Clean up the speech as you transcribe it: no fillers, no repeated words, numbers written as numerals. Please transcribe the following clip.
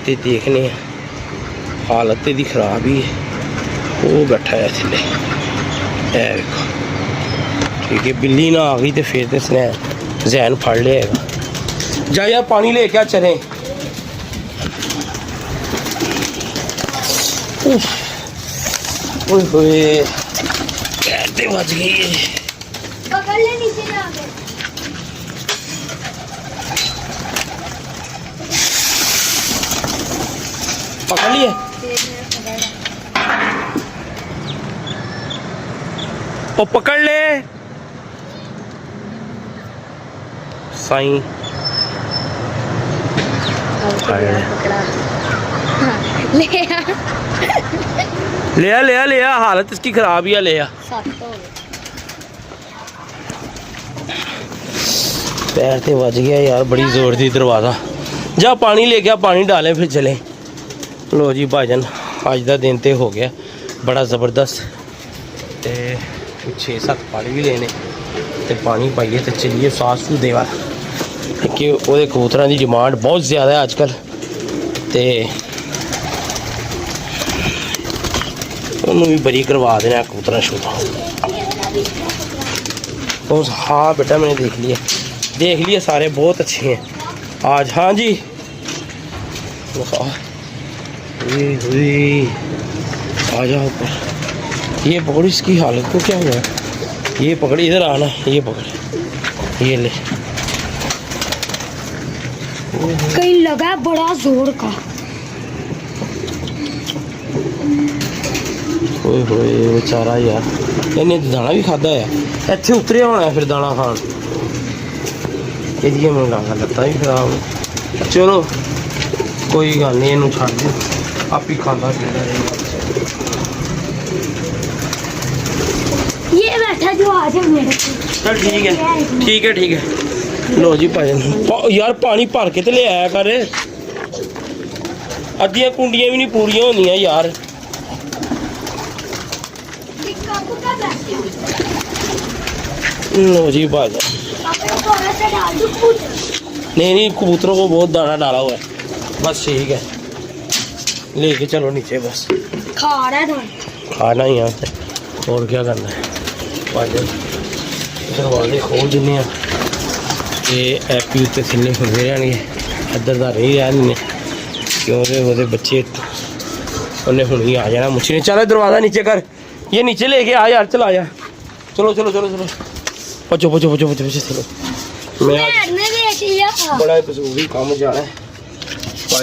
ते देखने हालत दी खराब ही है। वो बैठा है थले देखो ठीक है। बिल्ली ना आ गई तो फिर तो इसने जहन फड़ लिया। जा यार पानी ले क्या चले। ओए होए कैसे बच गई। पकड़ ले नीचे जाके। पकड़ लिए ओ पकड़ ले साईं। ले आ हालत इसकी खराब ही है। ले आ पैर ते बज गया यार बड़ी जोर दी दरवाज़ा। जा पानी ले गया पानी डालें फिर चलें। लो जी भाईजान अज का दिन तो हो गया बड़ा ज़बरदस्त। तो 6-7 पानी भी लेने तो पानी पाइए तो चलिए सास सू देवा कि वो कबूतर की डिमांड बहुत ज़्यादा है अजकल। तो उन्होंने भी बरी करवा देना कबूतर शूटर। हाँ बेटा मैंने देख लिया सारे बहुत अच्छे हैं आज। हाँ जी आ जाओ ऊपर। ये पकड़ इसकी हालत को क्या हुआ। ये पकड़ इधर आना। ये पकड़ ये ले। कहीं लगा बड़ा जोर का। ओए होए बेचारा यार इन्हें दाना भी खादा है। इत्थे उतरिया होना है फिर दाना खान। ये मैं लगा लत्ता भी खराब। चलो कोई गल नहीं इनू छड़ दो आप ही खाता पीता रहेगा। ये बैठा जो आ जाए मेरे चल ठीक है। लो जी भाई यार पानी भर के तो ले आया कर। अद्धियां कुंडियां भी नहीं पूरियां होंदियां यार। लो जी भाई नहीं कबूतरों को बहुत दाना डाला हुआ है बस ठीक है। लेके चलो नीचे बस खा रहा है खाना ही यहाँ से और क्या करना है। दरवाजे खोल देने एपी उत्ते थल्ले फिरदे रहणगे इधर दा नहीं रहने क्योंकि वो बच्चे उन्हें हुण ही आ जाना मुझे ने। चल दरवाज़ा नीचे कर। ये नीचे लेके आ यार चला जा। चलो पचो चलो। मैं बड़ा जरूरी काम जाना है।